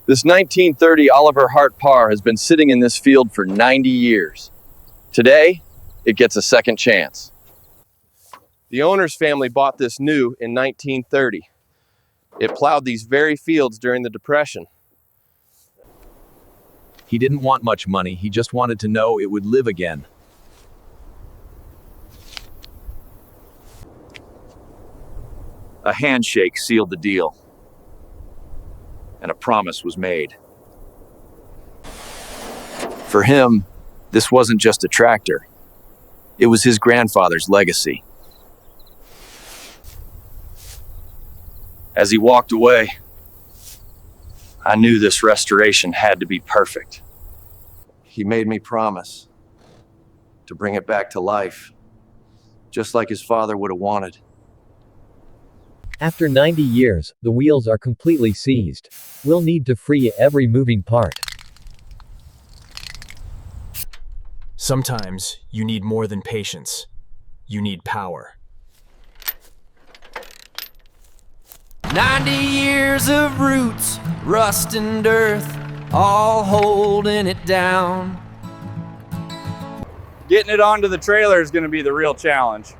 This 1930 Oliver Hart-Parr has been sitting in this field for 90 years. Today, it gets a second chance. The owner's family bought this new in 1930. It plowed these very fields during the Depression. He didn't want much money, he just wanted to know it would live again. A handshake sealed the deal, and a promise was made. For him, this wasn't just a tractor. It was his grandfather's legacy. As he walked away, I knew this restoration had to be perfect. He made me promise to bring it back to life, just like his father would have wanted. After 90 years, the wheels are completely seized. We'll need to free every moving part. Sometimes you need more than patience. You need power. 90 years of roots, rust and earth, all holding it down. Getting it onto the trailer is going to be the real challenge.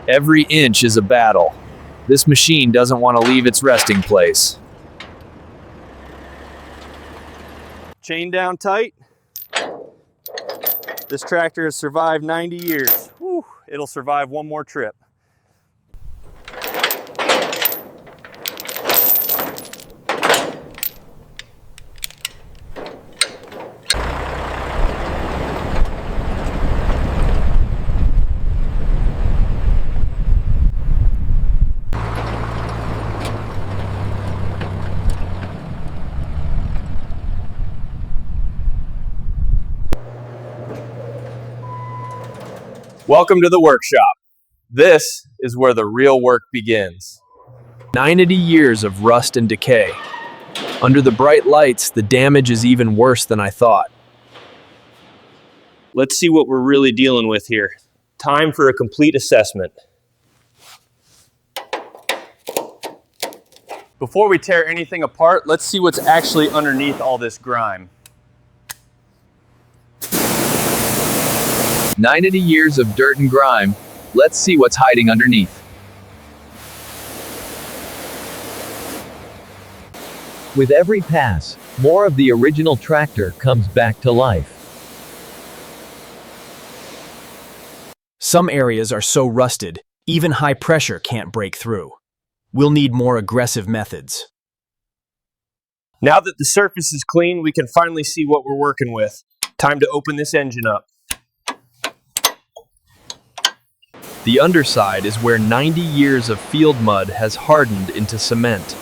Every inch is a battle. This machine doesn't want to leave its resting place. Chain down tight. This tractor has survived 90 years. Whew, it'll survive one more trip. Welcome to the workshop. This is where the real work begins. 90 years of rust and decay. Under the bright lights, the damage is even worse than I thought. Let's see what we're really dealing with here. Time for a complete assessment. Before we tear anything apart, let's see what's actually underneath all this grime. 90 years of dirt and grime. Let's see what's hiding underneath. With every pass, more of the original tractor comes back to life. Some areas are so rusted, even high pressure can't break through. We'll need more aggressive methods. Now that the surface is clean, we can finally see what we're working with. Time to open this engine up. The underside is where 90 years of field mud has hardened into cement.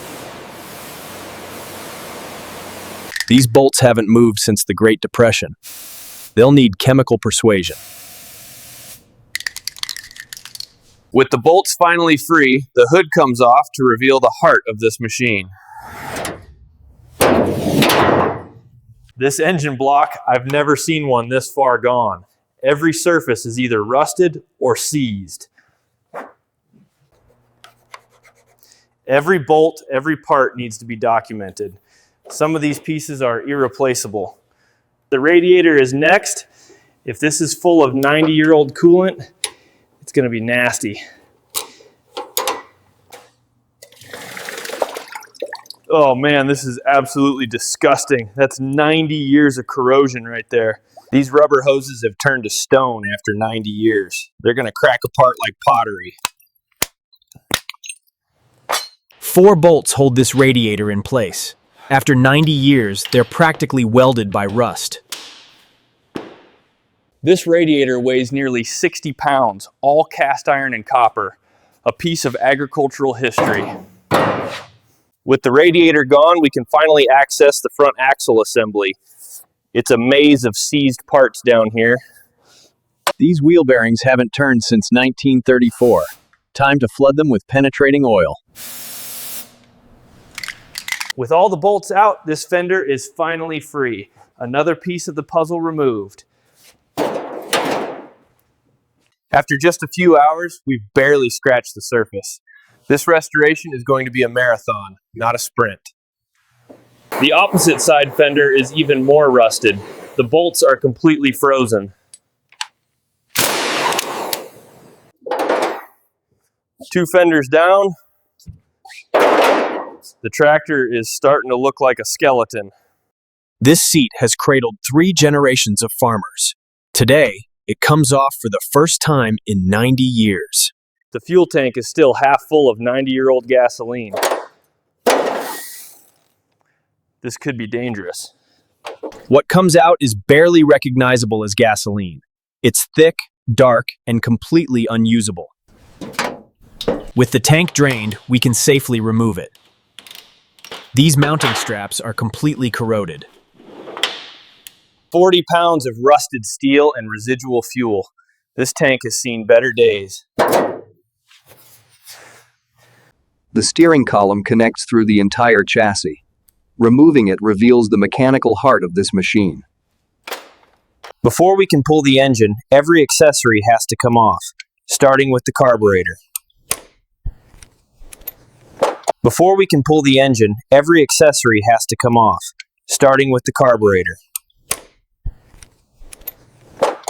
These bolts haven't moved since the Great Depression. They'll need chemical persuasion. With the bolts finally free, the hood comes off to reveal the heart of this machine. This engine block, I've never seen one this far gone. Every surface is either rusted or seized. Every bolt, every part needs to be documented. Some of these pieces are irreplaceable. The radiator is next. If this is full of 90-year-old coolant, it's going to be nasty. Oh man, this is absolutely disgusting. That's 90 years of corrosion right there. These rubber hoses have turned to stone after 90 years. They're going to crack apart like pottery. 4 bolts hold this radiator in place. After 90 years, they're practically welded by rust. This radiator weighs nearly 60 pounds, all cast iron and copper, a piece of agricultural history. With the radiator gone, we can finally access the front axle assembly. It's a maze of seized parts down here. These wheel bearings haven't turned since 1934. Time to flood them with penetrating oil. With all the bolts out, this fender is finally free. Another piece of the puzzle removed. After just a few hours, we've barely scratched the surface. This restoration is going to be a marathon, not a sprint. The opposite side fender is even more rusted. The bolts are completely frozen. Two fenders down. The tractor is starting to look like a skeleton. This seat has cradled 3 generations of farmers. Today, it comes off for the first time in 90 years. The fuel tank is still half full of 90-year-old gasoline. This could be dangerous. What comes out is barely recognizable as gasoline. It's thick, dark, and completely unusable. With the tank drained, we can safely remove it. These mounting straps are completely corroded. 40 pounds of rusted steel and residual fuel. This tank has seen better days. The steering column connects through the entire chassis. Removing it reveals the mechanical heart of this machine. Before we can pull the engine, every accessory has to come off, starting with the carburetor. Before we can pull the engine, every accessory has to come off, starting with the carburetor.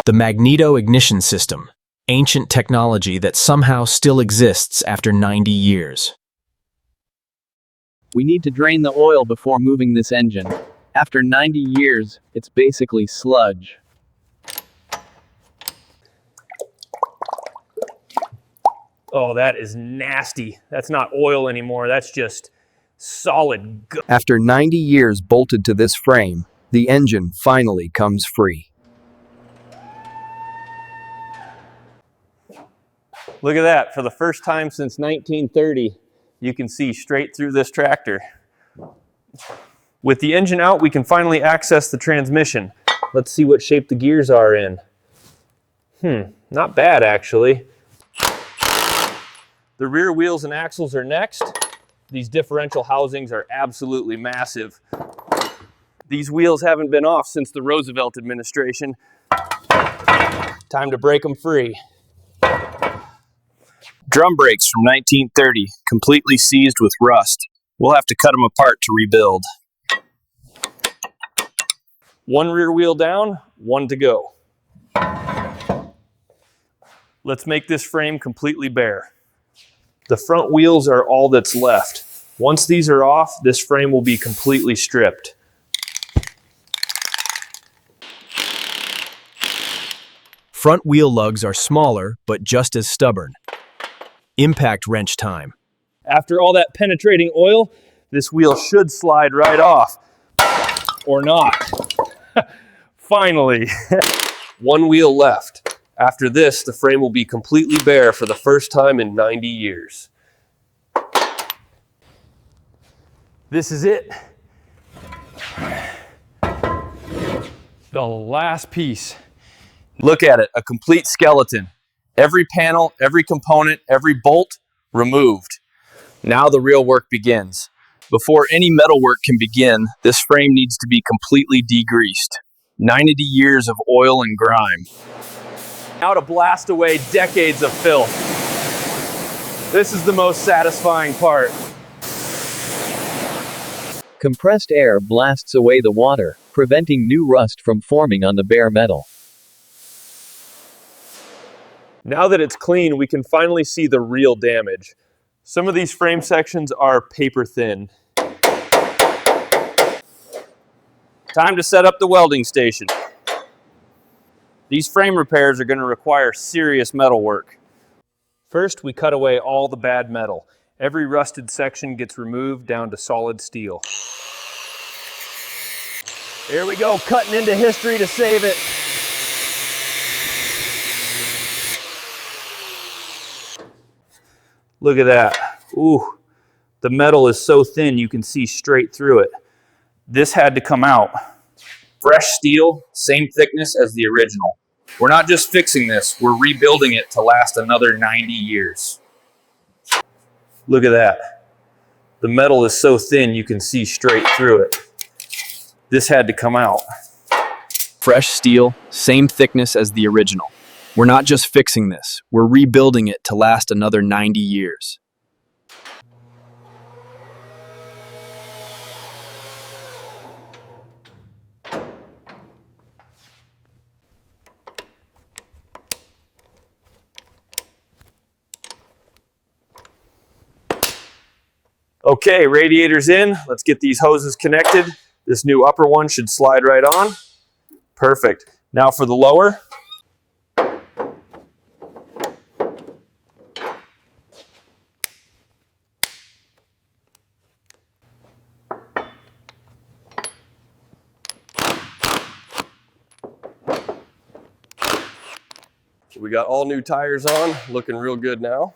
The magneto ignition system, ancient technology that somehow still exists after 90 years. We need to drain the oil before moving this engine. After 90 years, it's basically sludge. Oh, that is nasty. That's not oil anymore. That's just solid gunk. After 90 years bolted to this frame, the engine finally comes free. Look at that. For the first time since 1930, you can see straight through this tractor. With the engine out, we can finally access the transmission. Let's see what shape the gears are in. Not bad, actually. The rear wheels and axles are next. These differential housings are absolutely massive. These wheels haven't been off since the Roosevelt administration. Time to break them free. Drum brakes from 1930, completely seized with rust. We'll have to cut them apart to rebuild. One rear wheel down, one to go. Let's make this frame completely bare. The front wheels are all that's left. Once these are off, this frame will be completely stripped. Front wheel lugs are smaller, but just as stubborn. Impact wrench time. After all that penetrating oil, this wheel should slide right off. Or not. Finally. One wheel left. After this, the frame will be completely bare for the first time in 90 years. This is it. The last piece. Look at it, a complete skeleton. Every panel, every component, every bolt removed. Now the real work begins. Before any metal work can begin, this frame needs to be completely degreased. 90 years of oil and grime. Now to blast away decades of filth. This is the most satisfying part. Compressed air blasts away the water, preventing new rust from forming on the bare metal. Now that it's clean, we can finally see the real damage. Some of these frame sections are paper thin. Time to set up the welding station. These frame repairs are going to require serious metal work. First, we cut away all the bad metal. Every rusted section gets removed down to solid steel. Here we go, cutting into history to save it. Look at that. Ooh, the metal is so thin you can see straight through it. This had to come out. Fresh steel, same thickness as the original. We're not just fixing this, we're rebuilding it to last another 90 years. Look at that. The metal is so thin you can see straight through it. This had to come out. Fresh steel, same thickness as the original. We're not just fixing this, we're rebuilding it to last another 90 years. Okay, radiator's in. Let's get these hoses connected. This new upper one should slide right on. Perfect. Now for the lower. We got all new tires on, looking real good now.